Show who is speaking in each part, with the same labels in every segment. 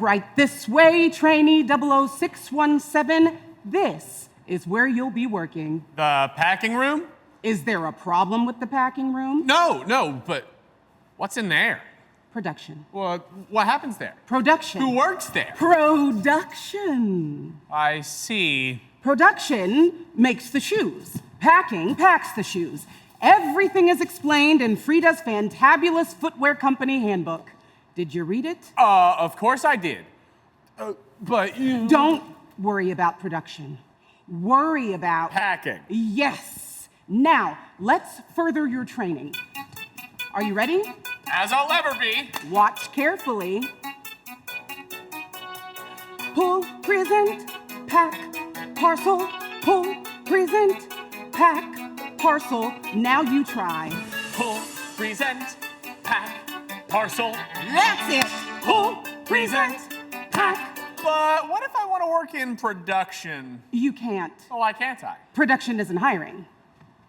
Speaker 1: right this way, trainee 00617. This is where you'll be working.
Speaker 2: The packing room?
Speaker 1: Is there a problem with the packing room?
Speaker 2: No, but what's in there?
Speaker 1: Production.
Speaker 2: Well, what happens there?
Speaker 1: Production.
Speaker 2: Who works there?
Speaker 1: Production.
Speaker 2: I see.
Speaker 1: Production makes the shoes. Packing packs the shoes. Everything is explained in Frida's fantabulous footwear company handbook. Did you read it?
Speaker 2: Of course I did. But you...
Speaker 1: Don't worry about production. Worry about...
Speaker 2: Packing.
Speaker 1: Yes. Now, let's further your training. Are you ready?
Speaker 2: As I'll ever be.
Speaker 1: Watch carefully. Pull, present, pack, parcel. Pull, present, pack, parcel. Now you try.
Speaker 2: Pull, present, pack, parcel.
Speaker 1: That's it. Pull, present, pack.
Speaker 2: But what if I want to work in production?
Speaker 1: You can't.
Speaker 2: Oh, why can't I?
Speaker 1: Production isn't hiring.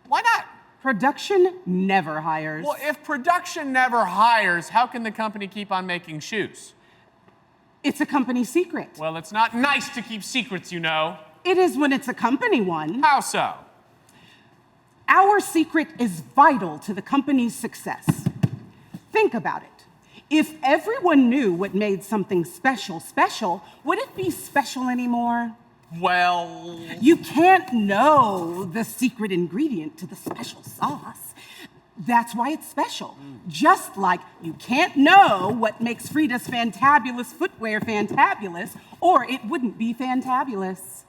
Speaker 2: Why not?
Speaker 1: Production never hires.
Speaker 2: Well, if production never hires, how can the company keep on making shoes?
Speaker 1: It's a company secret.
Speaker 2: Well, it's not nice to keep secrets, you know.
Speaker 1: It is when it's a company one.
Speaker 2: How so?
Speaker 1: Our secret is vital to the company's success. Think about it. If everyone knew what made something special special, would it be special anymore?
Speaker 2: Well...
Speaker 1: You can't know the secret ingredient to the special sauce. That's why it's special. Just like you can't know what makes Frida's fantabulous footwear fantabulous, or it wouldn't be fantabulous.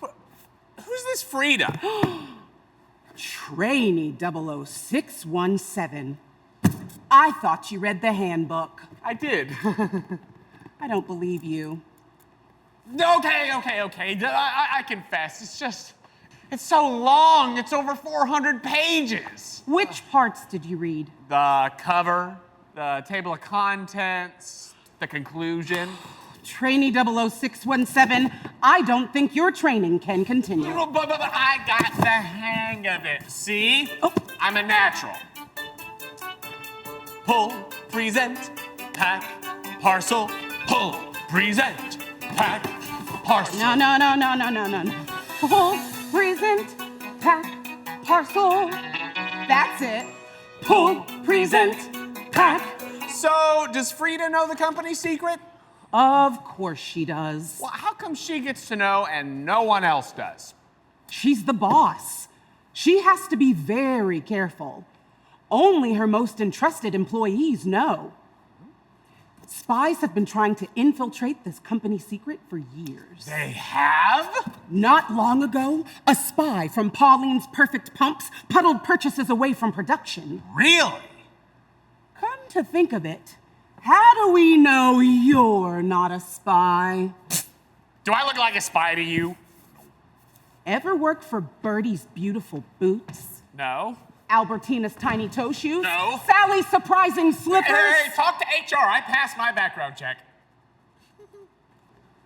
Speaker 2: Who's this Frida?
Speaker 1: Trainee 00617. I thought you read the handbook.
Speaker 2: I did.
Speaker 1: I don't believe you.
Speaker 2: Okay. I confess. It's so long. It's over 400 pages.
Speaker 1: Which parts did you read?
Speaker 2: The cover, the table of contents, the conclusion.
Speaker 1: Trainee 00617, I don't think your training can continue.
Speaker 2: But I got the hang of it. See?
Speaker 1: Oh.
Speaker 2: I'm a natural. Pull, present, pack, parcel. Pull, present, pack, parcel.
Speaker 1: No. Pull, present, pack, parcel. That's it. Pull, present, pack.
Speaker 2: So, does Frida know the company's secret?
Speaker 1: Of course she does.
Speaker 2: Well, how come she gets to know and no one else does?
Speaker 1: She's the boss. She has to be very careful. Only her most entrusted employees know. Spies have been trying to infiltrate this company secret for years.
Speaker 2: They have?
Speaker 1: Not long ago, a spy from Pauline's Perfect Pumps puddled purchases away from production.
Speaker 2: Really?
Speaker 1: Come to think of it, how do we know you're not a spy?
Speaker 2: Do I look like a spy to you?
Speaker 1: Ever work for Bertie's Beautiful Boots?
Speaker 2: No.
Speaker 1: Albertina's Tiny Toe Shoes?
Speaker 2: No.
Speaker 1: Sally's Surprising Slippers?
Speaker 2: Hey, talk to HR. I passed my background check.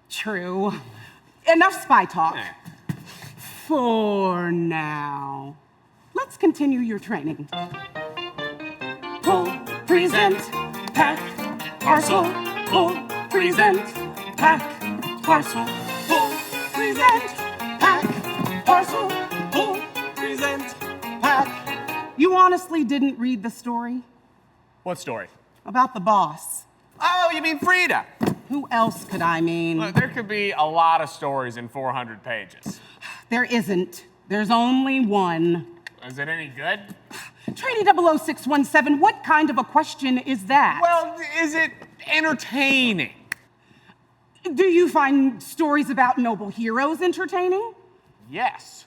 Speaker 1: True. Enough spy talk.
Speaker 2: Eh.
Speaker 1: For now. Let's continue your training. Pull, present, pack, parcel. Pull, present, pack, parcel. Pull, present, pack, parcel. Pull, present, pack. You honestly didn't read the story?
Speaker 2: What story?
Speaker 1: About the boss.
Speaker 2: Oh, you mean Frida?
Speaker 1: Who else could I mean?
Speaker 2: Look, there could be a lot of stories in 400 pages.
Speaker 1: There isn't. There's only one.
Speaker 2: Is it any good?
Speaker 1: Trainee 00617, what kind of a question is that?
Speaker 2: Well, is it entertaining?
Speaker 1: Do you find stories about noble heroes entertaining?
Speaker 2: Yes.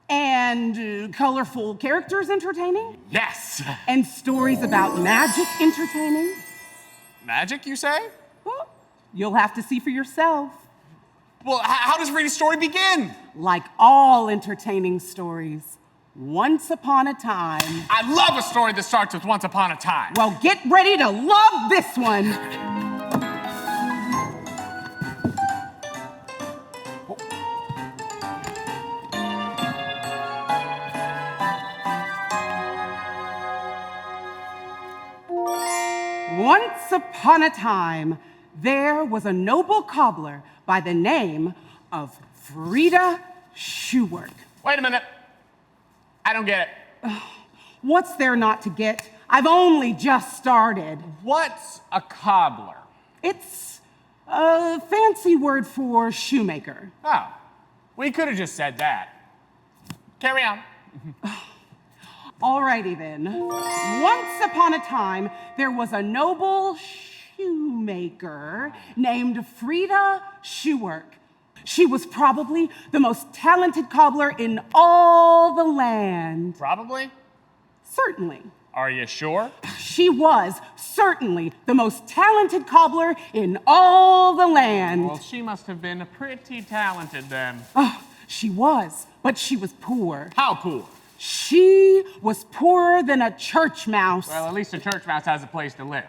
Speaker 1: And colorful characters entertaining?
Speaker 2: Yes.
Speaker 1: And stories about magic entertaining?
Speaker 2: Magic, you say?
Speaker 1: Well, you'll have to see for yourself.
Speaker 2: Well, how does Frida's story begin?
Speaker 1: Like all entertaining stories, once upon a time.
Speaker 2: I love a story that starts with once upon a time.
Speaker 1: Well, get ready to love this one. Once upon a time, there was a noble cobbler by the name of Frida Shoework.
Speaker 2: Wait a minute. I don't get it.
Speaker 1: What's there not to get? I've only just started.
Speaker 2: What's a cobbler?
Speaker 1: It's a fancy word for shoemaker.
Speaker 2: Oh, we could have just said that. Carry on.
Speaker 1: Alrighty then. Once upon a time, there was a noble shoemaker named Frida Shoework. She was probably the most talented cobbler in all the land.
Speaker 2: Probably.
Speaker 1: Certainly.
Speaker 2: Are you sure?
Speaker 1: She was certainly the most talented cobbler in all the land.
Speaker 2: Well, she must have been pretty talented then.
Speaker 1: Oh, she was, but she was poor.
Speaker 2: How poor?
Speaker 1: She was poorer than a church mouse.
Speaker 2: Well, at least a church mouse has a place to live.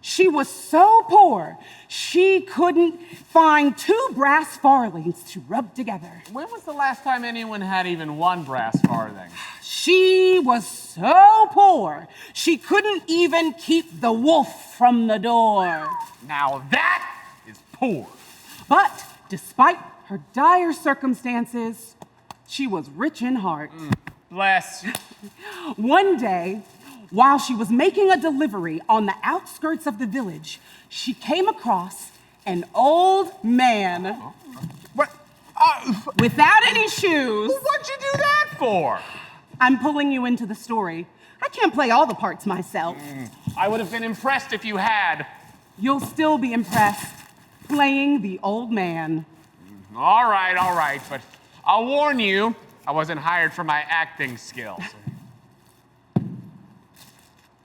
Speaker 1: She was so poor, she couldn't find 2 brass farthings to rub together.
Speaker 2: When was the last time anyone had even 1 brass farthing?
Speaker 1: She was so poor, she couldn't even keep the wolf from the door.
Speaker 2: Now that is poor.
Speaker 1: But despite her dire circumstances, she was rich in heart.
Speaker 2: Bless.
Speaker 1: One day, while she was making a delivery on the outskirts of the village, she came across an old man
Speaker 2: What?
Speaker 1: without any shoes.
Speaker 2: What'd you do that for?
Speaker 1: I'm pulling you into the story. I can't play all the parts myself.
Speaker 2: I would have been impressed if you had.
Speaker 1: You'll still be impressed playing the old man.
Speaker 2: All right, but I'll warn you, I wasn't hired for my acting skills.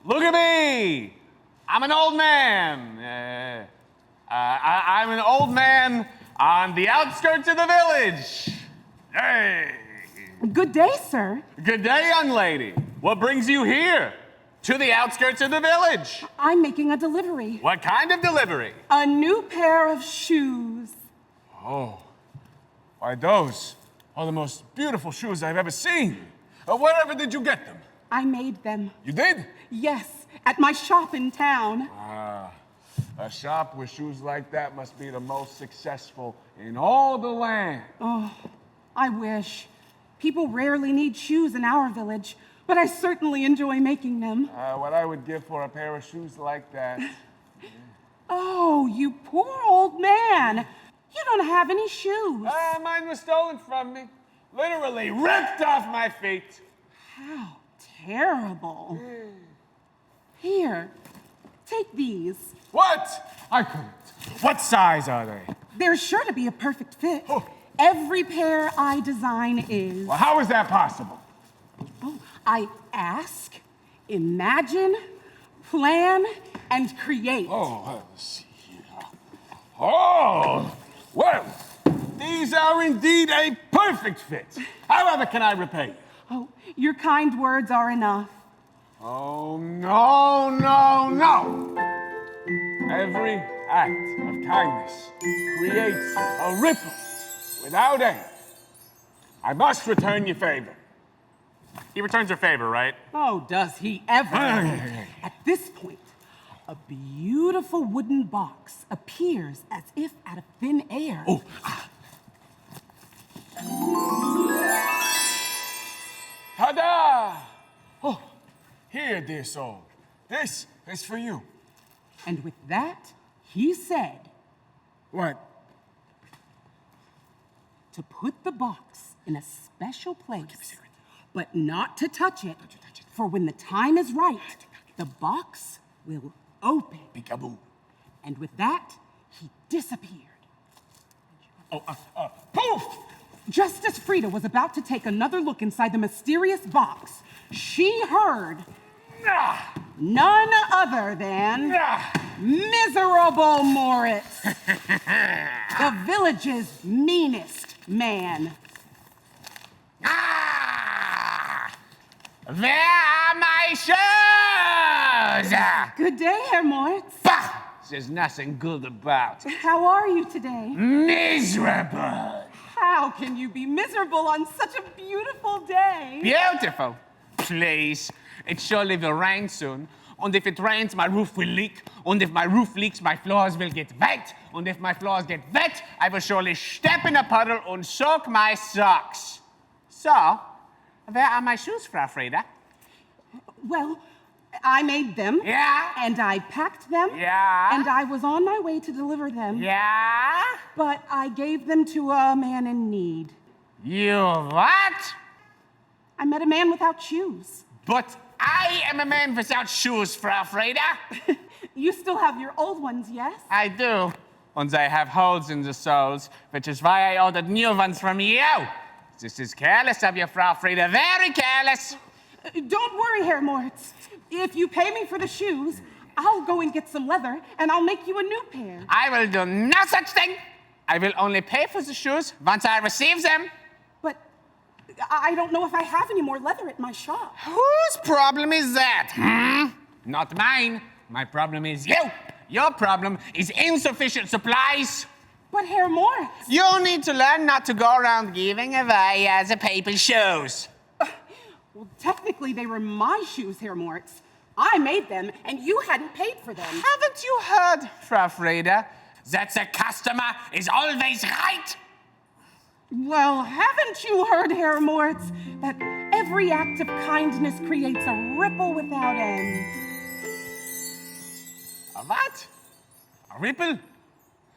Speaker 2: Look at me! I'm an old man. I'm an old man on the outskirts of the village. Hey!
Speaker 1: Good day, sir.
Speaker 2: Good day, young lady. What brings you here? To the outskirts of the village.
Speaker 1: I'm making a delivery.
Speaker 2: What kind of delivery?
Speaker 1: A new pair of shoes.
Speaker 3: Oh, why those are the most beautiful shoes I've ever seen. Wherever did you get them?
Speaker 1: I made them.
Speaker 3: You did?
Speaker 1: Yes, at my shop in town.
Speaker 3: A shop with shoes like that must be the most successful in all the land.
Speaker 1: Oh, I wish. People rarely need shoes in our village, but I certainly enjoy making them.
Speaker 3: What I would give for a pair of shoes like that.
Speaker 1: Oh, you poor old man. You don't have any shoes.
Speaker 3: Mine was stolen from me. Literally ripped off my feet.
Speaker 1: How terrible. Here, take these.
Speaker 3: What? I couldn't. What size are they?
Speaker 1: They're sure to be a perfect fit.
Speaker 3: Oh.
Speaker 1: Every pair I design is.
Speaker 3: Well, how is that possible?
Speaker 1: Oh, I ask, imagine, plan, and create.
Speaker 3: Oh, let's see here. Oh, well, these are indeed a perfect fit. However, can I repay you?
Speaker 1: Oh, your kind words are enough.
Speaker 3: Oh, no, no, no. Every act of kindness creates a ripple without end. I must return your favor.
Speaker 2: He returns her favor, right?
Speaker 1: Oh, does he ever? At this point, a beautiful wooden box appears as if out of thin air.
Speaker 3: Oh. Ta-da! Oh, here, dear soul. This is for you.
Speaker 1: And with that, he said,
Speaker 3: What?
Speaker 1: to put the box in a special place, but not to touch it, for when the time is right, the box will open.
Speaker 3: Peekaboo.
Speaker 1: And with that, he disappeared.
Speaker 3: Poof!
Speaker 1: Just as Frida was about to take another look inside the mysterious box, she heard none other than Miserable Moritz, the village's meanest man.
Speaker 2: Where are my shoes?
Speaker 1: Good day, Herr Moritz.
Speaker 2: Bah! There's nothing good about it.
Speaker 1: How are you today?
Speaker 2: Miserable.
Speaker 1: How can you be miserable on such a beautiful day?
Speaker 2: Beautiful. Please. It surely will rain soon. And if it rains, my roof will leak. And if my roof leaks, my floors will get wet. And if my floors get wet, I will surely step in a puddle and soak my socks. So, where are my shoes, Frau Freda?
Speaker 1: Well, I made them.
Speaker 2: Yeah?
Speaker 1: And I packed them.
Speaker 2: Yeah?
Speaker 1: And I was on my way to deliver them.
Speaker 2: Yeah?
Speaker 1: But I gave them to a man in need.
Speaker 2: You what?
Speaker 1: I met a man without shoes.
Speaker 2: But I am a man without shoes, Frau Freda.
Speaker 1: You still have your old ones, yes?
Speaker 2: I do. And they have holes in the soles, which is why I ordered new ones from you. This is careless of you, Frau Freda. Very careless.
Speaker 1: Don't worry, Herr Moritz. If you pay me for the shoes, I'll go and get some leather, and I'll make you a new pair.
Speaker 2: I will do no such thing. I will only pay for the shoes once I receive them.
Speaker 1: But I don't know if I have any more leather at my shop.
Speaker 2: Whose problem is that? Not mine. My problem is you. Your problem is insufficient supplies.
Speaker 1: But Herr Moritz...
Speaker 2: You need to learn not to go around giving away the people's shoes.
Speaker 1: Well, technically, they were my shoes, Herr Moritz. I made them, and you hadn't paid for them.
Speaker 2: Haven't you heard, Frau Freda, that the customer is always right?
Speaker 1: Well, haven't you heard, Herr Moritz, that every act of kindness creates a ripple without end?
Speaker 2: A what? A ripple?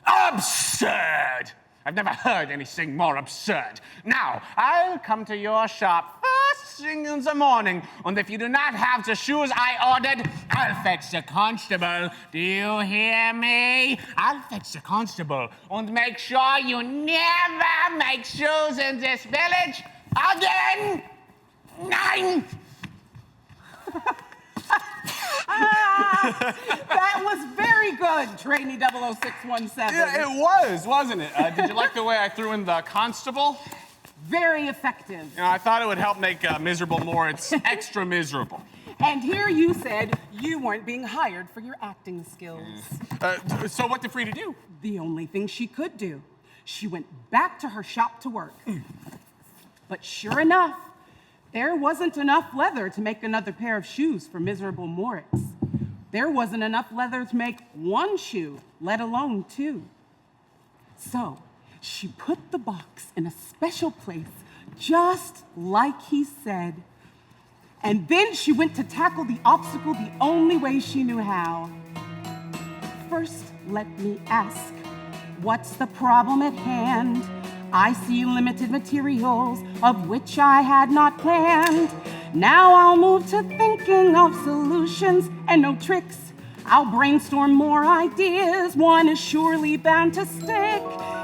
Speaker 2: Absurd! I've never heard anything more absurd. Now, I'll come to your shop first thing in the morning, and if you do not have the shoes I ordered, I'll fetch the constable. Do you hear me? I'll fetch the constable and make sure you never make shoes in this village again. Nine!
Speaker 1: That was very good, trainee 00617.
Speaker 2: Yeah, it was, wasn't it? Did you like the way I threw in the constable?
Speaker 1: Very effective.
Speaker 2: You know, I thought it would help make miserable Moritz extra miserable.
Speaker 1: And here you said you weren't being hired for your acting skills.
Speaker 2: So what did Frida do?
Speaker 1: The only thing she could do. She went back to her shop to work. But sure enough, there wasn't enough leather to make another pair of shoes for miserable Moritz. There wasn't enough leather to make one shoe, let alone two. So she put the box in a special place, just like he said. And then she went to tackle the obstacle the only way she knew how. First, let me ask, what's the problem at hand? I see limited materials of which I had not planned. Now I'll move to thinking of solutions and no tricks. I'll brainstorm more ideas, one is surely bound to stick.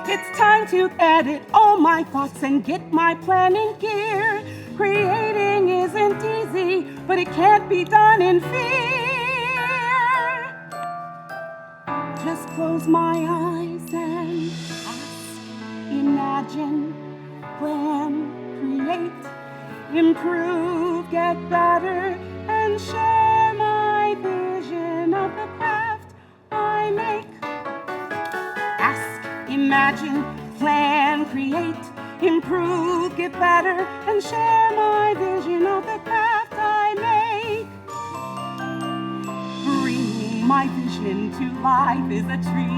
Speaker 1: It's time to edit all my thoughts and get my plan in gear. Creating isn't easy, but it can't be done in fear. Just close my eyes and imagine, plan, create, improve, get better, and share my vision of the craft I make. Ask, imagine, plan, create, improve, get better, and share my vision of the craft I make. Bringing my vision to life is a treat.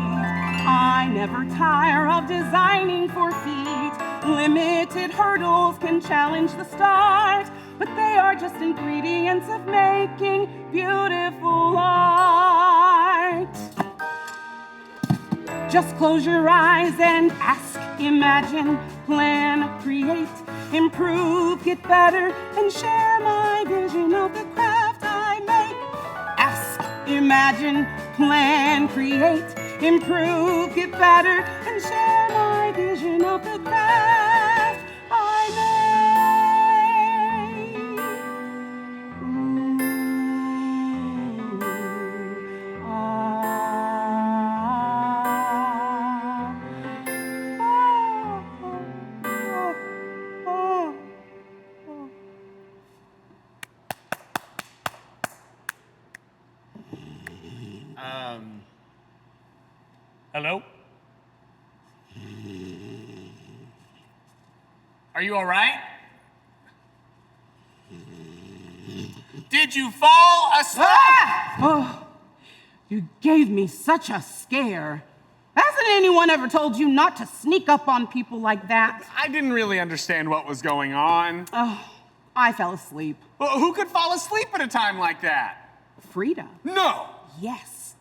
Speaker 1: I never tire of designing for feet. Limited hurdles can challenge the start, but they are just ingredients of making beautiful art. Just close your eyes and ask, imagine, plan, create, improve, get better, and share my vision of the craft I make. Ask, imagine, plan, create, improve, get better, and share my vision of the craft I make.
Speaker 2: Hello? Are you all right? Did you fall asleep?
Speaker 1: Ah! Oh, you gave me such a scare. Hasn't anyone ever told you not to sneak up on people like that?
Speaker 2: I didn't really understand what was going on.
Speaker 1: Oh, I fell asleep.
Speaker 2: Well, who could fall asleep at a time like that?
Speaker 1: Frida.
Speaker 2: No.
Speaker 1: Yes.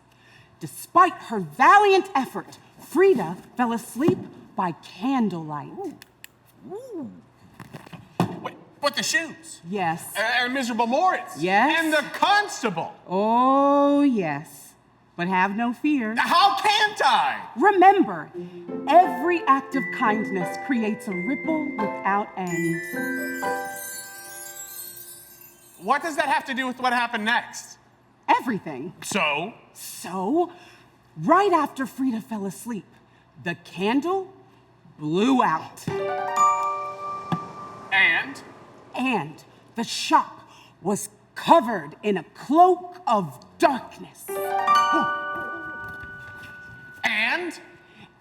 Speaker 1: Despite her valiant effort, Frida fell asleep by candlelight.
Speaker 2: Ooh. Wait, but the shoes?
Speaker 1: Yes.
Speaker 2: And Miserable Moritz?
Speaker 1: Yes.
Speaker 2: And the constable?
Speaker 1: Oh, yes. But have no fear.
Speaker 2: How can't I?
Speaker 1: Remember, every act of kindness creates a ripple without end.
Speaker 2: What does that have to do with what happened next?
Speaker 1: Everything.
Speaker 2: So?
Speaker 1: So, right after Frida fell asleep, the candle blew out. And the shop was covered in a cloak of darkness.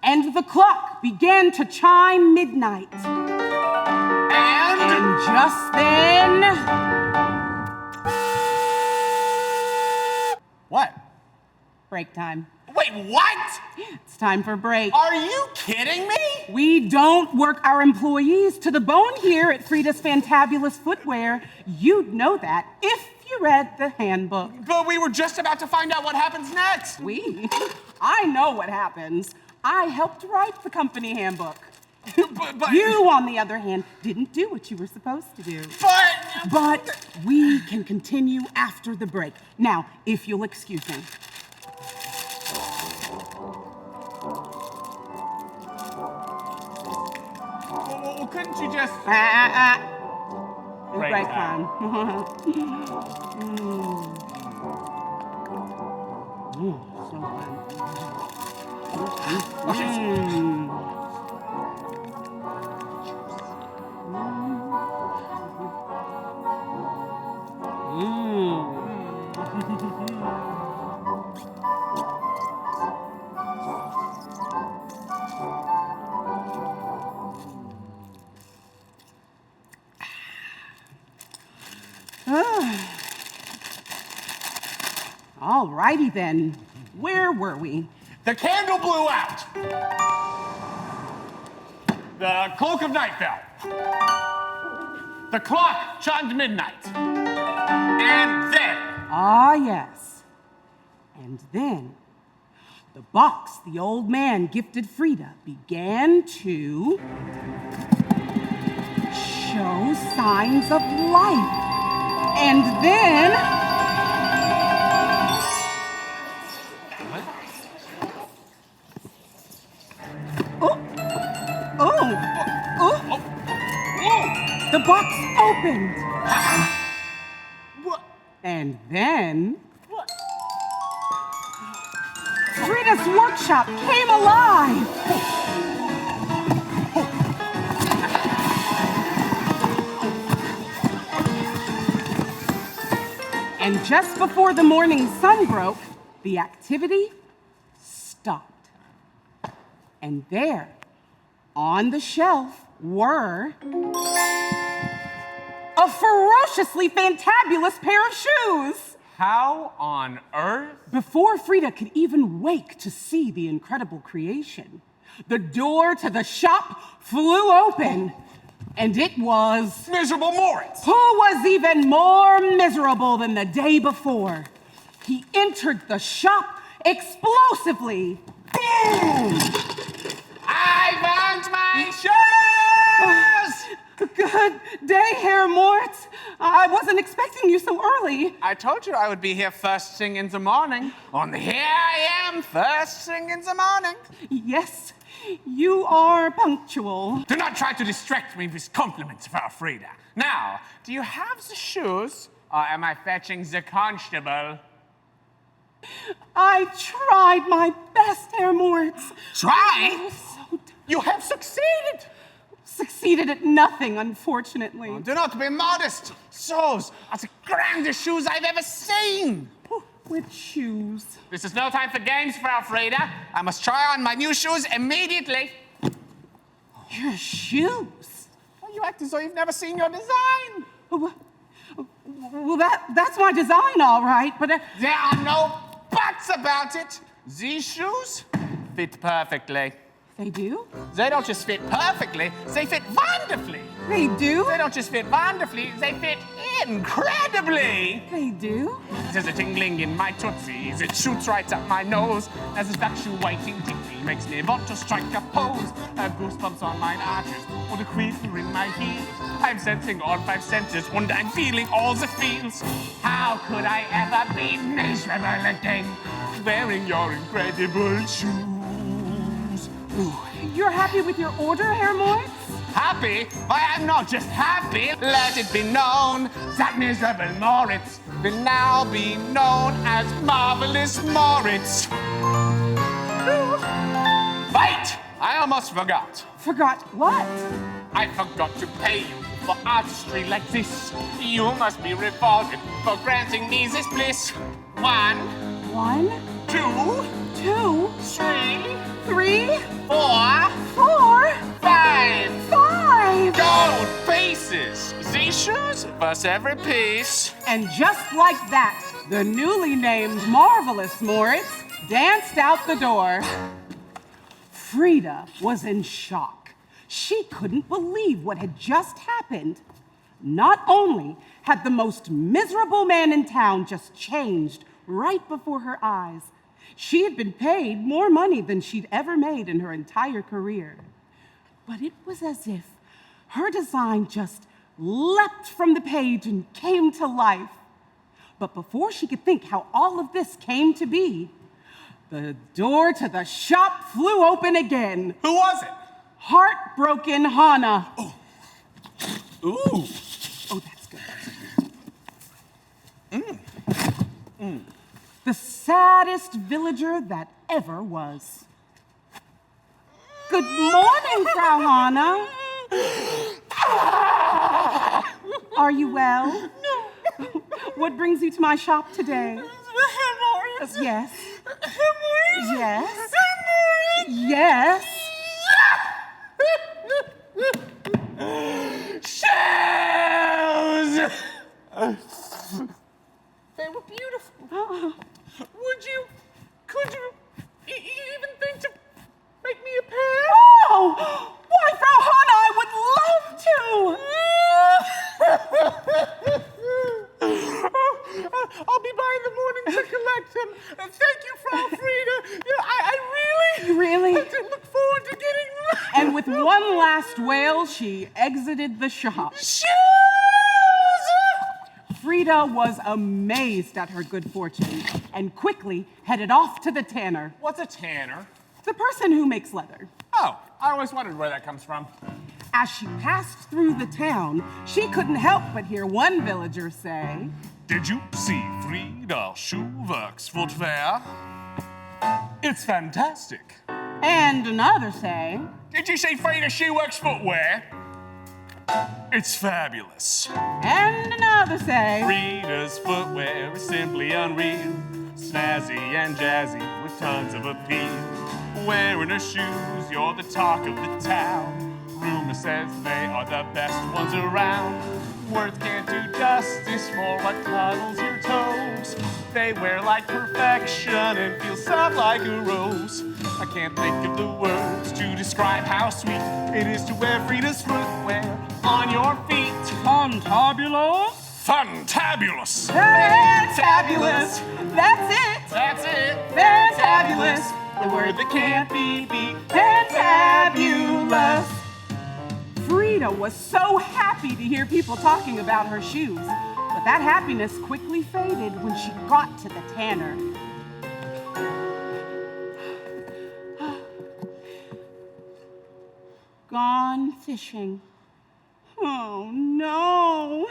Speaker 1: And the clock began to chime midnight. And just then...
Speaker 2: What?
Speaker 1: Break time.
Speaker 2: Wait, what?
Speaker 1: It's time for break.
Speaker 2: Are you kidding me?
Speaker 1: We don't work our employees to the bone here at Frida's Fantabulous Footwear. You'd know that if you read the handbook.
Speaker 2: But we were just about to find out what happens next.
Speaker 1: I know what happens. I helped write the company handbook.
Speaker 2: But
Speaker 1: You, on the other hand, didn't do what you were supposed to do. But we can continue after the break. Now, if you'll excuse me.
Speaker 2: Well, couldn't you just...
Speaker 1: It's
Speaker 2: Break
Speaker 1: break
Speaker 2: time.
Speaker 1: time. So All righty then. Where were we?
Speaker 2: The candle blew out. The cloak of night fell. The clock chimed midnight. And then...
Speaker 1: Ah, yes. And then the box the old man gifted Frida began to show signs of life. And then... The box opened.
Speaker 2: What?
Speaker 1: And then... Frida's workshop came alive. And just before the morning sun broke, the activity stopped. And there, on the shelf, were a ferociously fantabulous pair of shoes.
Speaker 2: How on earth?
Speaker 1: Before Frida could even wake to see the incredible creation, the door to the shop flew open, and it was...
Speaker 2: Miserable Moritz!
Speaker 1: Who was even more miserable than the day before. He entered the shop explosively. Boom!
Speaker 2: I found my shoes!
Speaker 1: Good day, Herr Mort. I wasn't expecting you so early.
Speaker 2: I told you I would be here first thing in the morning. Only here I am, first thing in the morning.
Speaker 1: Yes, you are punctual.
Speaker 2: Do not try to distract me with compliments, Frau Frida. Now, do you have the shoes, or am I fetching the constable?
Speaker 1: I tried my best, Herr Mort.
Speaker 2: Try?
Speaker 1: So
Speaker 2: You have succeeded.
Speaker 1: succeeded at nothing, unfortunately.
Speaker 2: Do not be modest. Those are the grandest shoes I've ever seen.
Speaker 1: With shoes.
Speaker 2: This is no time for games, Frau Frida. I must try on my new shoes immediately.
Speaker 1: Your shoes?
Speaker 2: Well, you act as though you've never seen your design.
Speaker 1: Well, that's my design, all right, but...
Speaker 2: There are no buts about it. These shoes fit perfectly.
Speaker 1: They do?
Speaker 2: They don't just fit perfectly, they fit wonderfully.
Speaker 1: They do?
Speaker 2: They don't just fit wonderfully, they fit incredibly.
Speaker 1: They do?
Speaker 2: There's a tingling in my tootsies, it shoots right up my nose. As this fluctuating tickling makes me want to strike a pose. Goosebumps on my arches, or the quiver in my heels. I'm sensing all 5 senses, and I'm feeling all the feels. How could I ever be miserable again, wearing your incredible shoes?
Speaker 1: Ooh, you're happy with your order, Herr Moritz?
Speaker 2: Happy? Why, I'm not just happy. Let it be known that miserable Moritz will now be known as Marvelous Moritz. Wait! I almost forgot.
Speaker 1: Forgot what?
Speaker 2: I forgot to pay you for artistry like this. You must be rewarded for granting me this bliss. 1,
Speaker 1: 1,
Speaker 2: 2,
Speaker 1: 2,
Speaker 2: 3,
Speaker 1: 3,
Speaker 2: 4,
Speaker 1: 4,
Speaker 2: 5.
Speaker 1: 5.
Speaker 2: Gold pieces. These shoes bust every piece.
Speaker 1: And just like that, the newly named Marvelous Moritz danced out the door. Frida was in shock. She couldn't believe what had just happened. Not only had the most miserable man in town just changed right before her eyes, she had been paid more money than she'd ever made in her entire career. But it was as if her design just leapt from the page and came to life. But before she could think how all of this came to be, the door to the shop flew open again.
Speaker 2: Who was it?
Speaker 1: Heartbroken Hannah.
Speaker 2: Oh. Ooh.
Speaker 1: Oh, that's good. The saddest villager that ever was. Good morning, Frau Hannah. Are you well?
Speaker 4: No.
Speaker 1: What brings you to my shop today?
Speaker 4: Herr Moritz.
Speaker 1: Yes.
Speaker 4: Herr Moritz.
Speaker 1: Yes.
Speaker 4: Herr Moritz.
Speaker 1: Yes.
Speaker 2: Shoes!
Speaker 4: They were beautiful.
Speaker 1: Oh.
Speaker 4: Could you even think to make me a pair?
Speaker 1: Oh! Why, Frau Hannah, I would love to!
Speaker 4: I'll be by in the morning to collect them. Thank you, Frau Frida. I really
Speaker 1: Really?
Speaker 4: look forward to getting them.
Speaker 1: And with one last wail, she exited the shop.
Speaker 4: Shoes!
Speaker 1: Frida was amazed at her good fortune and quickly headed off to the tanner,
Speaker 2: What's a tanner?
Speaker 1: the person who makes leather.
Speaker 2: Oh, I always wondered where that comes from.
Speaker 1: As she passed through the town, she couldn't help but hear one villager say,
Speaker 3: Did you see Frida Shoeworks footwear? It's fantastic.
Speaker 1: and another say,
Speaker 3: Did you see Frida Shoeworks footwear? It's fabulous.
Speaker 1: and another say,
Speaker 3: Frida's footwear is simply unreal. Snazzy and jazzy with tons of appeal. Wearing her shoes, you're the talk of the town. Rumor says they are the best ones around. Words can't do justice for what cuddles your toes. They wear like perfection and feel soft like a rose. I can't think of the words to describe how sweet it is to wear Frida's footwear on your feet.
Speaker 1: Fantabulous,
Speaker 3: Fantabulous!
Speaker 1: fantabulous, that's it,
Speaker 2: That's it.
Speaker 1: fantabulous, the word that can't be beat, fantabulous. Frida was so happy to hear people talking about her shoes, but that happiness quickly faded when she got to the tanner. Gone fishing. Oh no!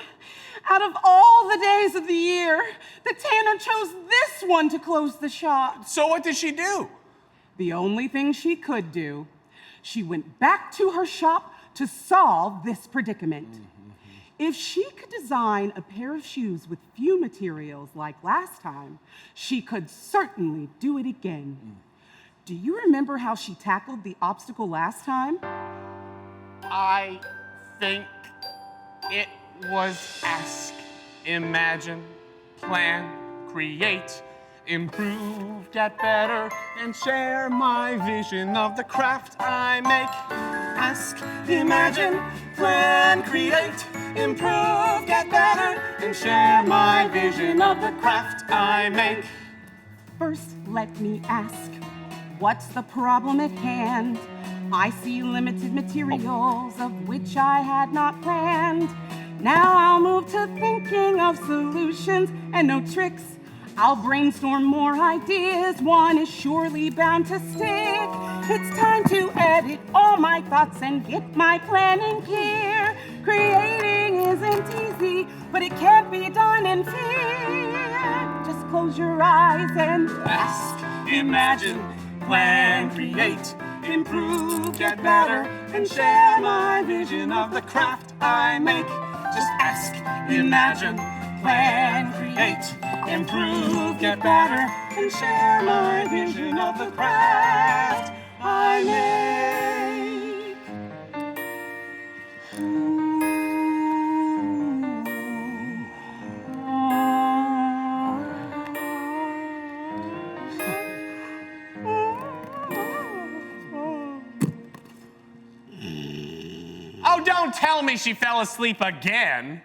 Speaker 1: Out of all the days of the year, the tanner chose this one to close the shop.
Speaker 2: So what did she do?
Speaker 1: The only thing she could do. She went back to her shop to solve this predicament. If she could design a pair of shoes with few materials like last time, she could certainly do it again. Do you remember how she tackled the obstacle last time?
Speaker 2: I think it was ask imagine, plan, create, improve, get better, and share my vision of the craft I make. Ask, imagine, plan, create, improve, get better, and share my vision of the craft I make.
Speaker 1: First, let me ask, what's the problem at hand? I see limited materials of which I had not planned. Now I'll move to thinking of solutions and no tricks. I'll brainstorm more ideas, one is surely bound to stick. It's time to edit all my thoughts and get my plan in gear. Creating isn't easy, but it can't be done in fear. Just close your eyes and
Speaker 2: Ask, imagine, plan, create, improve, get better, and share my vision of the craft I make. Just ask, imagine, plan, create, improve, get better, and share my vision of the craft I make. Oh, don't tell me she fell asleep again.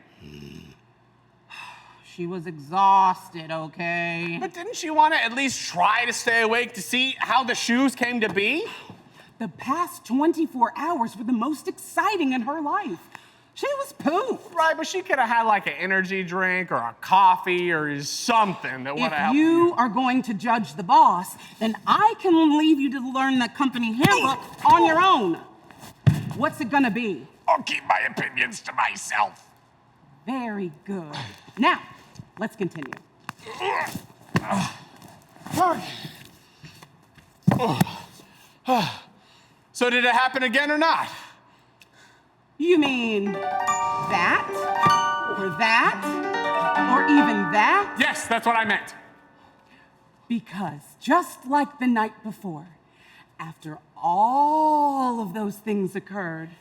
Speaker 1: she was exhausted, okay?
Speaker 2: But didn't she want to at least try to stay awake to see how the shoes came to be?
Speaker 1: The past 24 hours were the most exciting in her life. She was pooped.
Speaker 2: Right, but she could have had like an energy drink or a coffee or something that would have
Speaker 1: If
Speaker 2: helped.
Speaker 1: you are going to judge the boss, then I can leave you to learn the company handbook on your own. What's it gonna be?
Speaker 2: I'll keep my opinions to myself.
Speaker 1: Very good. Now, let's continue.
Speaker 2: So did it happen again or not?
Speaker 1: You mean that? Or that? Or even that?
Speaker 2: Yes, that's what I meant.
Speaker 1: Because just like the night before, after all of those things occurred,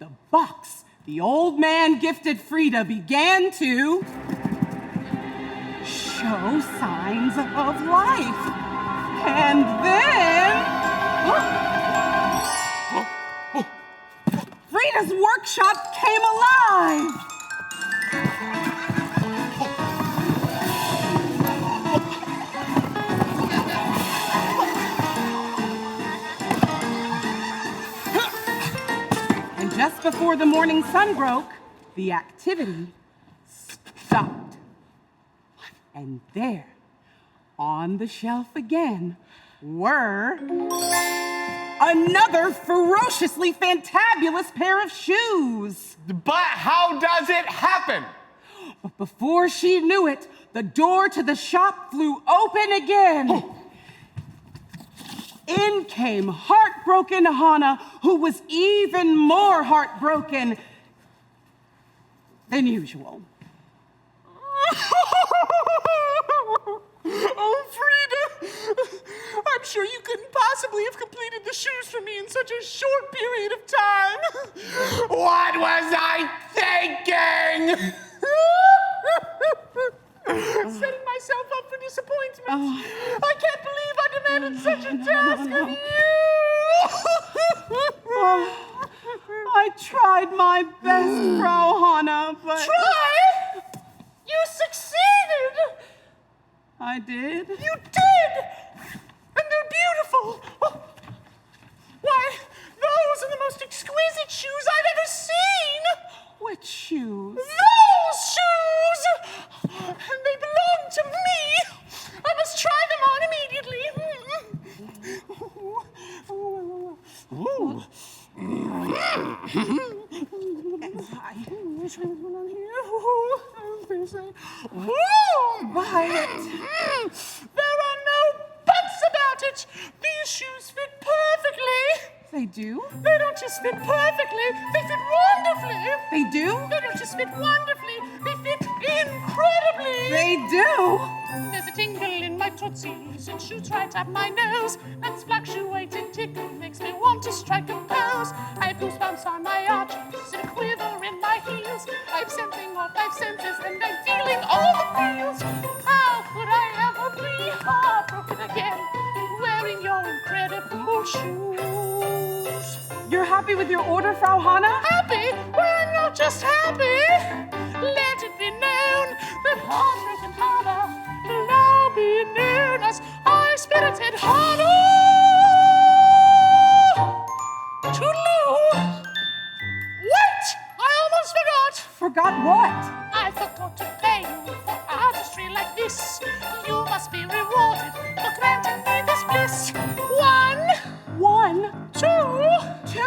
Speaker 1: the box the old man gifted Frida began to show signs of life. And then... Frida's workshop came alive. And just before the morning sun broke, the activity stopped. And there, on the shelf again, were another ferociously fantabulous pair of shoes.
Speaker 2: But how does it happen?
Speaker 1: But before she knew it, the door to the shop flew open again. In came heartbroken Hannah, who was even more heartbroken than usual.
Speaker 4: Oh, Frida, I'm sure you couldn't possibly have completed the shoes for me in such a short period of time.
Speaker 2: What was I thinking?
Speaker 4: Setting myself up for disappointment. I can't believe I demanded such a task of you.
Speaker 1: I tried my best, Frau Hannah, but...
Speaker 4: Try? You succeeded.
Speaker 1: I did?
Speaker 4: You did! And they're beautiful! Why, those are the most exquisite shoes I've ever seen!
Speaker 1: Which shoes?
Speaker 4: Those shoes! And they belong to me! I must try them on immediately. Ooh.
Speaker 1: Wyatt.
Speaker 4: There are no buts about it. These shoes fit perfectly.
Speaker 1: They do?
Speaker 4: They don't just fit perfectly, they fit wonderfully.
Speaker 1: They do?
Speaker 4: They don't just fit wonderfully, they fit incredibly.
Speaker 1: They do?
Speaker 4: There's a tingle in my tootsies, it shoots right up my nose. That's fluctuating tickle makes me want to strike a pose. I have goosebumps on my arches and a quiver in my heels. I'm sensing all 5 senses and I'm feeling
Speaker 1: happy with your order, Frau Hanna?
Speaker 4: Happy? Well, I'm not just happy. Let it be known that Heartbreaking Hanna will now be known as High-Spirited Hanna. Toodaloo! Wait! I almost forgot!
Speaker 1: Forgot what?
Speaker 4: I forgot to pay you for artistry like this. You must be rewarded for granting me this bliss. 1,
Speaker 1: 1,
Speaker 4: 2,
Speaker 1: 2,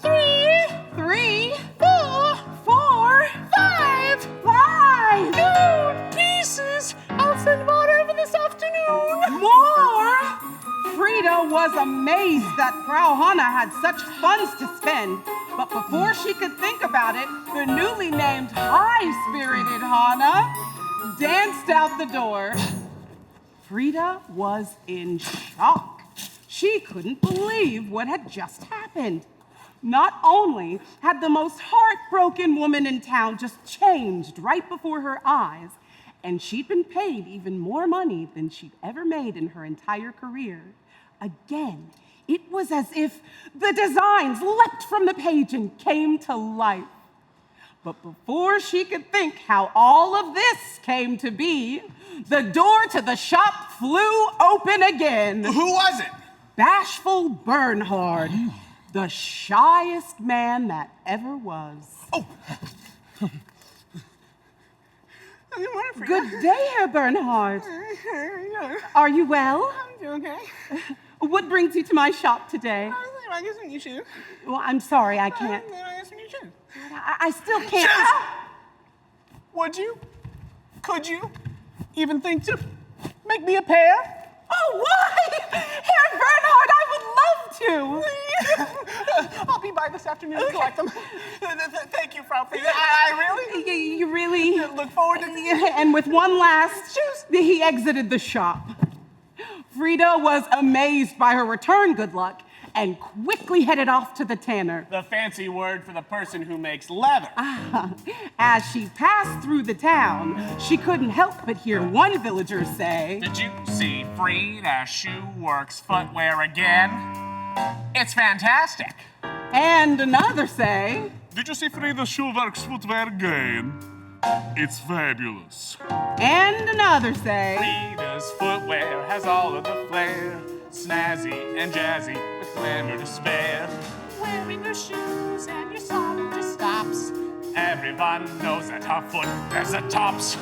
Speaker 4: 3,
Speaker 1: 3,
Speaker 4: 4,
Speaker 1: 4,
Speaker 4: 5.
Speaker 1: 5.
Speaker 4: Gold pieces! I'll send more over this afternoon.
Speaker 1: More? Frida was amazed that Frau Hanna had such funds to spend, but before she could think about it, the newly named High-Spirited Hanna danced out the door. Frida was in shock. She couldn't believe what had just happened. Not only had the most heartbroken woman in town just changed right before her eyes, and she'd been paid even more money than she'd ever made in her entire career. Again, it was as if the designs leapt from the page and came to life. But before she could think how all of this came to be, the door to the shop flew open again.
Speaker 2: Who was it?
Speaker 1: Bashful Bernhard, the shyest man that ever was.
Speaker 2: Oh.
Speaker 1: Good day, Herr Bernhard. Are you well?
Speaker 2: I'm doing okay.
Speaker 1: What brings you to my shop today?
Speaker 2: I guess when you shoot.
Speaker 1: Well, I'm sorry, I can't.
Speaker 2: I guess when you shoot.
Speaker 1: I still can't.
Speaker 2: Shoes! Would you? Could you even think to make me a pair?
Speaker 1: Oh, why? Herr Bernhard, I would love to.
Speaker 2: I'll be by this afternoon to collect them. Thank you, Frau Frida. I really
Speaker 1: You really?
Speaker 2: look forward to
Speaker 1: And with one last, he exited the shop. Frida was amazed by her return good luck and quickly headed off to the tanner.
Speaker 2: the fancy word for the person who makes leather.
Speaker 1: As she passed through the town, she couldn't help but hear one villager say,
Speaker 2: Did you see Frida Shoe Works footwear again? It's fantastic.
Speaker 1: and another say,
Speaker 3: Did you see Frida Shoe Works footwear again? It's fabulous.
Speaker 1: and another say,
Speaker 3: Frida's footwear has all of the flair, snazzy and jazzy with glamour to spare.
Speaker 4: Wearing your shoes and your song just stops.
Speaker 3: Everyone knows that her foot has the tops.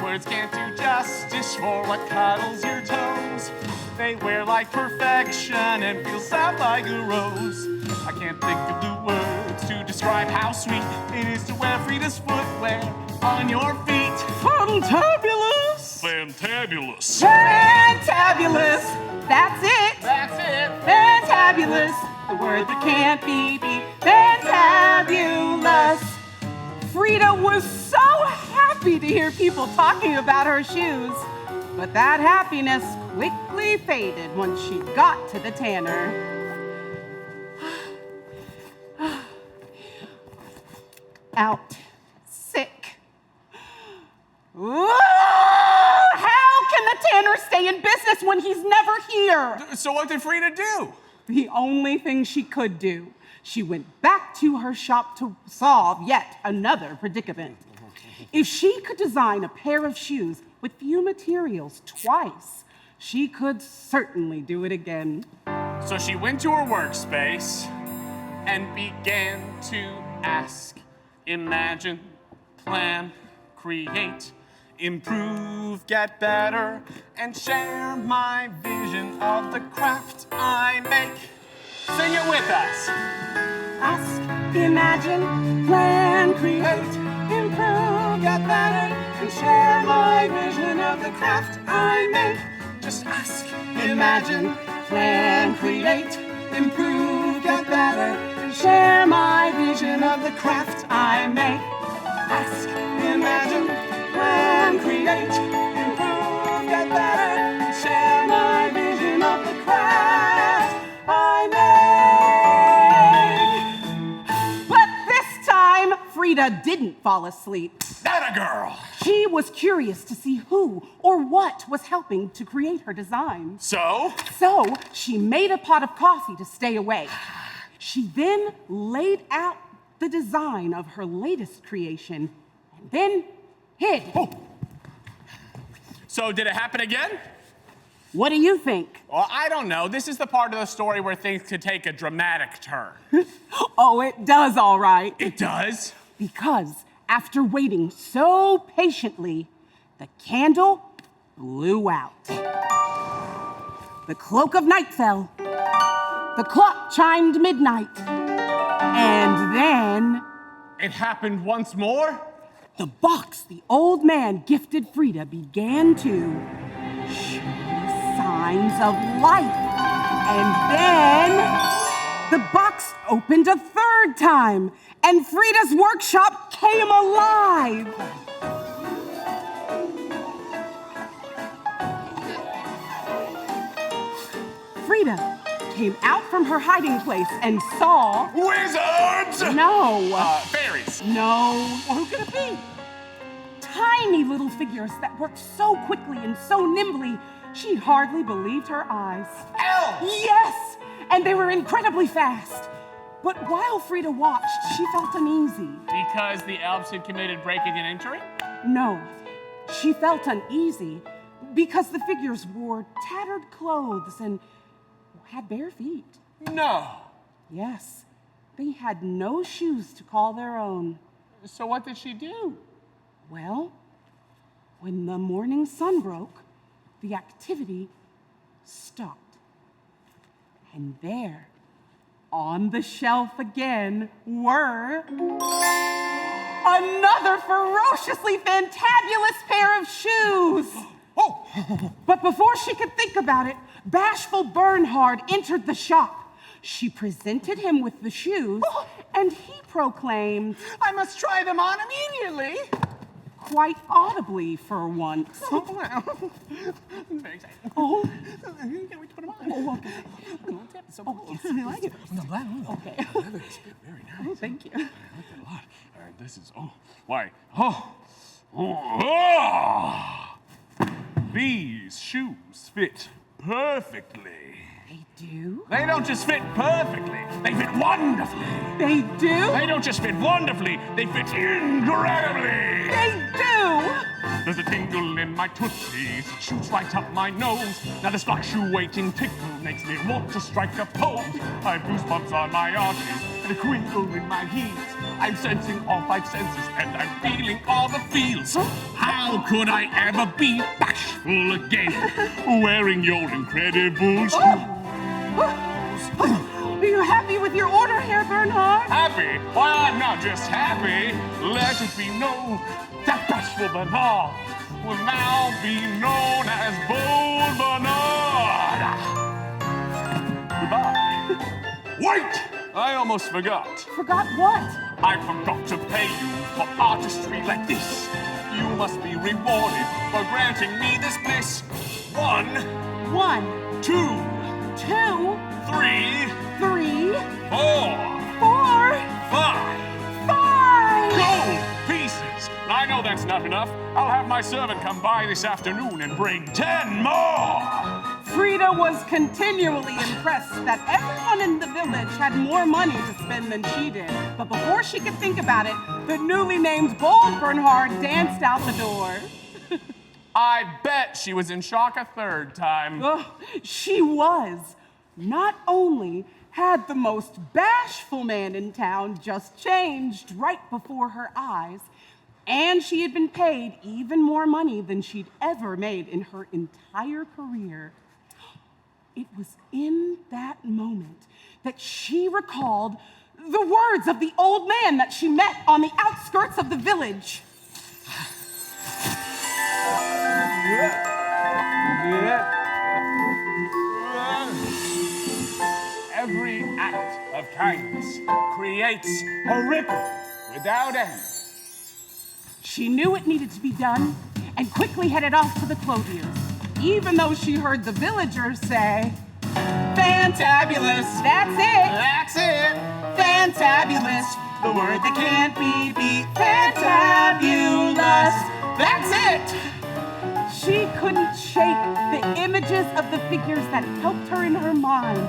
Speaker 2: Words can't do justice for what cuddles your toes. They wear like perfection and feel soft like a rose. I can't think of the words to describe how sweet it is to wear Frida's footwear on your feet.
Speaker 1: Fantabulous!
Speaker 3: Fantabulous.
Speaker 1: Fantabulous! That's it!
Speaker 2: That's it.
Speaker 1: Fantabulous! The word that can't be beat. Fantabulous! Frida was so happy to hear people talking about her shoes, but that happiness quickly faded once she got to the tanner. Out. Sick. Ooh, how can the tanner stay in business when he's never here?
Speaker 2: So what did Frida do?
Speaker 1: The only thing she could do. She went back to her shop to solve yet another predicament. If she could design a pair of shoes with few materials twice, she could certainly do it again.
Speaker 2: So she went to her workspace and began to ask, imagine, plan, create, improve, get better, and share my vision of the craft I make. Sing it with us.
Speaker 1: Ask, imagine, plan, create, improve, get better, and share my vision of the craft I make.
Speaker 2: Just ask,
Speaker 1: Imagine, plan, create, improve, get better, and share my vision of the craft I make. Ask, imagine, plan, create, improve, get better, and share my vision of the craft I make. But this time, Frida didn't fall asleep.
Speaker 2: that a girl.
Speaker 1: She was curious to see who or what was helping to create her design.
Speaker 2: So,
Speaker 1: So she made a pot of coffee to stay awake. She then laid out the design of her latest creation and then hid.
Speaker 3: Oh. So did it happen again?
Speaker 1: What do you think?
Speaker 2: Well, I don't know. This is the part of the story where things could take a dramatic turn.
Speaker 1: Oh, it does all right.
Speaker 2: It does?
Speaker 1: Because after waiting so patiently, the candle blew out. The cloak of night fell. The clock chimed midnight. And then
Speaker 2: It happened once more?
Speaker 1: the box the old man gifted Frida began to show signs of life. And then the box opened a third time, and Frida's workshop came alive. Frida came out from her hiding place and saw...
Speaker 3: Wizards!
Speaker 1: No.
Speaker 3: Fairies.
Speaker 1: No. Well, who could it be? Tiny little figures that worked so quickly and so nimbly, she hardly believed her eyes.
Speaker 3: Elves!
Speaker 1: Yes! And they were incredibly fast. But while Frida watched, she felt uneasy.
Speaker 2: Because the elves had committed breaking and entering?
Speaker 1: No, she felt uneasy because the figures wore tattered clothes and had bare feet.
Speaker 2: No.
Speaker 1: Yes, they had no shoes to call their own.
Speaker 2: So what did she do?
Speaker 1: Well, when the morning sun broke, the activity stopped. And there, on the shelf again, were another ferociously fantabulous pair of shoes.
Speaker 3: Oh!
Speaker 1: But before she could think about it, bashful Bernhard entered the shop. She presented him with the shoes, and he proclaimed,
Speaker 2: I must try them on immediately.
Speaker 1: quite audibly for once.
Speaker 2: Oh, well. I'm very excited.
Speaker 1: Oh,
Speaker 2: Can't wait to put them on.
Speaker 1: oh, okay.
Speaker 2: So
Speaker 1: Oh,
Speaker 2: cool.
Speaker 1: yes, I like it.
Speaker 3: No, that one.
Speaker 1: Okay.
Speaker 3: That is very nice.
Speaker 1: Oh, thank you.
Speaker 3: I like that a lot. All right, this is, why? Oh. These shoes fit perfectly.
Speaker 1: They do?
Speaker 3: They don't just fit perfectly, they fit wonderfully.
Speaker 1: They do?
Speaker 3: They don't just fit wonderfully, they fit incredibly.
Speaker 1: They do!
Speaker 3: There's a tingle in my tootsies, it shoots right up my nose. Now this fluctuating tickle makes me want to strike a pose. I have goosebumps on my arches and a crinkle in my heels. I'm sensing all five senses and I'm feeling all the feels. How could I ever be bashful again, wearing your incredible shoes?
Speaker 1: Are you happy with your order, Herr Bernhard?
Speaker 3: Happy? Why, I'm not just happy. Let it be known that bashful Bernard will now be known as Bold Bernard. Goodbye. Wait! I almost forgot.
Speaker 1: Forgot what?
Speaker 3: I forgot to pay you for artistry like this. You must be rewarded for granting me this bliss. 1,
Speaker 1: 1,
Speaker 3: 2,
Speaker 1: 2,
Speaker 3: 3,
Speaker 1: 3,
Speaker 3: 4,
Speaker 1: 4,
Speaker 3: 5.
Speaker 1: 5.
Speaker 3: Gold pieces! I know that's not enough. I'll have my servant come by this afternoon and bring 10 more!
Speaker 1: Frida was continually impressed that everyone in the village had more money to spend than she did. But before she could think about it, the newly named Bold Bernhard danced out the door.
Speaker 2: I bet she was in shock a third time.
Speaker 1: Oh, she was. Not only had the most bashful man in town just changed right before her eyes, and she had been paid even more money than she'd ever made in her entire career. It was in that moment that she recalled the words of the old man that she met on the outskirts of the village.
Speaker 3: Every act of kindness creates a ripple without end.
Speaker 1: She knew it needed to be done and quickly headed off to the clothiers, even though she heard the villagers say, "Fantabulous, that's it,
Speaker 2: That's it.
Speaker 1: fantabulous, the word that can't be beat, fantabulous, that's it." She couldn't shake the images of the figures that helped her in her mind.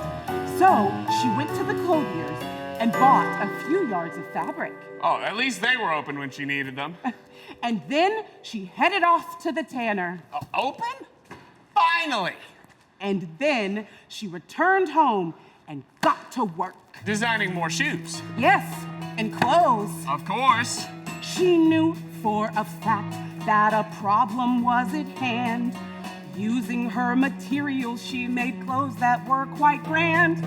Speaker 1: So she went to the clothiers and bought a few yards of fabric.
Speaker 3: Oh, at least they were open when she needed them.
Speaker 1: And then she headed off to the tanner.
Speaker 2: Open? Finally!
Speaker 1: And then she returned home and got to work.
Speaker 3: Designing more shoes.
Speaker 1: Yes, and clothes.
Speaker 3: Of course.
Speaker 1: She knew for a fact that a problem was at hand. Using her materials, she made clothes that were quite grand.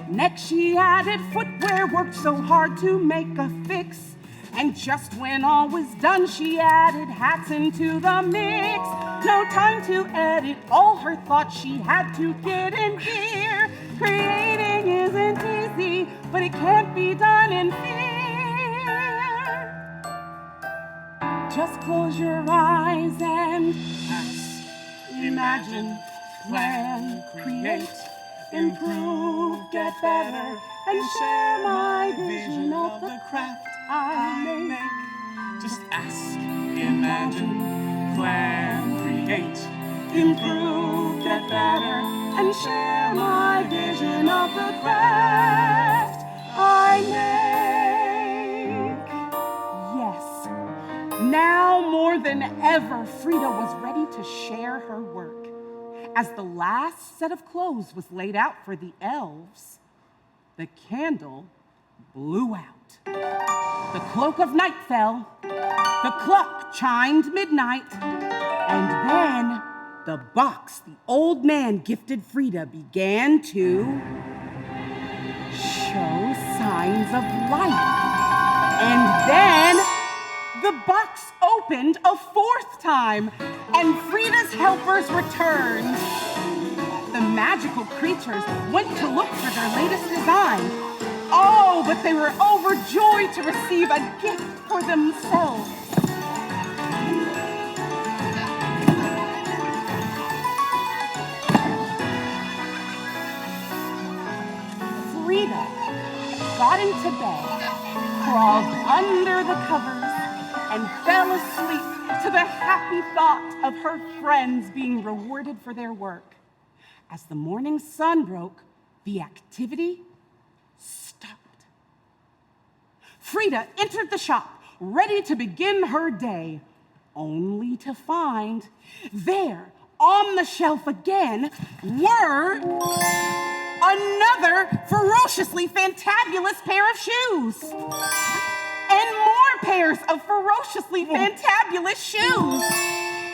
Speaker 1: Next, she added footwear, worked so hard to make a fix. And just when all was done, she added hats into the mix. No time to edit all her thoughts, she had to get in gear. Creating isn't easy, but it can't be done in fear. Just close your eyes and imagine, plan, create, improve, get better, and share my vision of the craft I make.
Speaker 3: Just ask, imagine, plan, create,
Speaker 1: Improve, get better, and share my vision of the craft I make. Yes, now more than ever, Frida was ready to share her work. As the last set of clothes was laid out for the elves, the candle blew out. The cloak of night fell, the clock chimed midnight, and then the box the old man gifted Frida began to show signs of life. And then the box opened a fourth time, and Frida's helpers returned. The magical creatures went to look for their latest design. Oh, but they were overjoyed to receive a gift for themselves. Frida got into bed, crawled under the covers, and fell asleep to the happy thought of her friends being rewarded for their work. As the morning sun broke, the activity stopped. Frida entered the shop, ready to begin her day, only to find there, on the shelf again, were another ferociously fantabulous pair of shoes. And more pairs of ferociously fantabulous shoes.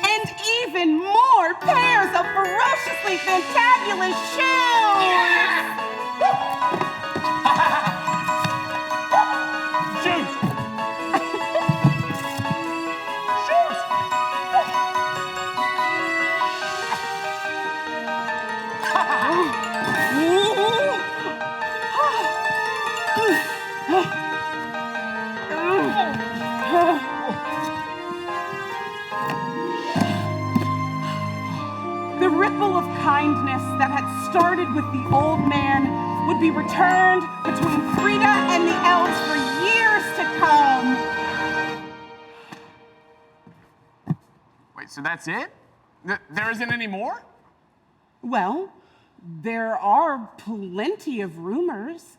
Speaker 1: And even more pairs of ferociously fantabulous shoes.
Speaker 3: Shoes!
Speaker 1: The ripple of kindness that had started with the old man would be returned between Frida and the elves for years to come.
Speaker 3: Wait, so that's it? There isn't any more?
Speaker 1: Well, there are plenty of rumors.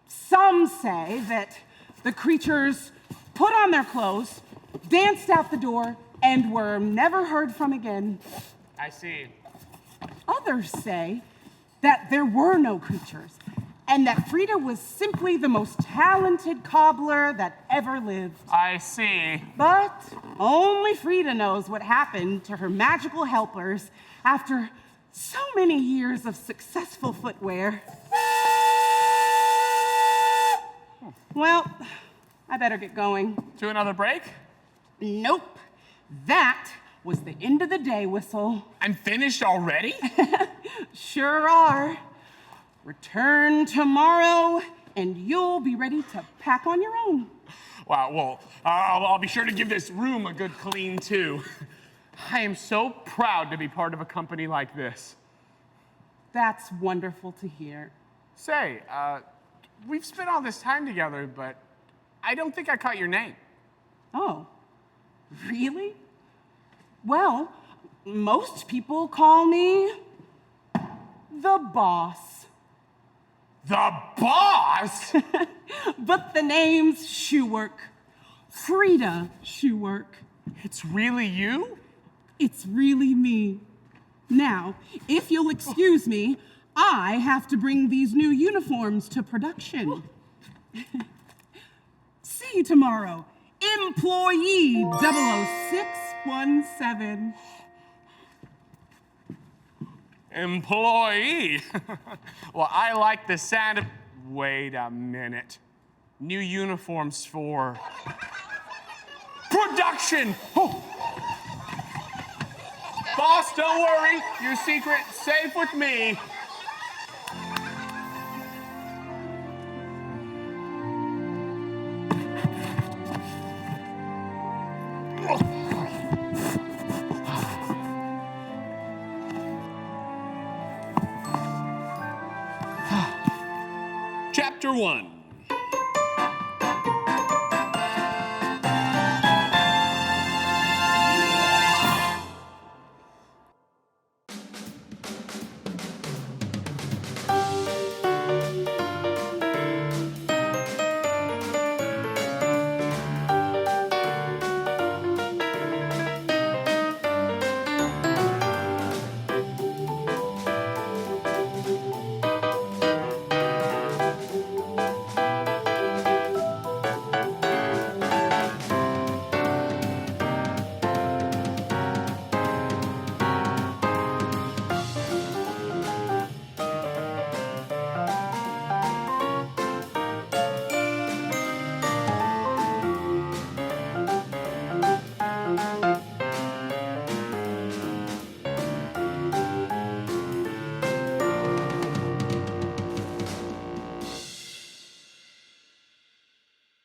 Speaker 1: Some say that the creatures put on their clothes, danced out the door, and were never heard from again.
Speaker 3: I see.
Speaker 1: Others say that there were no creatures, and that Frida was simply the most talented cobbler that ever lived.
Speaker 3: I see.
Speaker 1: But only Frida knows what happened to her magical helpers after so many years of successful footwear. Well, I better get going.
Speaker 3: To another break?
Speaker 1: Nope. That was the end of the day, Whistle.
Speaker 3: I'm finished already?
Speaker 1: Sure are. Return tomorrow, and you'll be ready to pack on your own.
Speaker 3: Wow, well, I'll be sure to give this room a good clean, too. I am so proud to be part of a company like this.
Speaker 1: That's wonderful to hear.
Speaker 3: Say, we've spent all this time together, but I don't think I caught your name.
Speaker 1: Oh, really? Well, most people call me the boss.
Speaker 3: The boss?
Speaker 1: But the name's Shoework. Frida Shoework.
Speaker 3: It's really you?
Speaker 1: It's really me. Now, if you'll excuse me, I have to bring these new uniforms to production. See you tomorrow. Employee 00617.
Speaker 3: Employee. Well, I like the sound of... Wait a minute. New uniforms for... production! Oh. Boss, don't worry. Your secret's safe with me.
Speaker 5: Chapter 1.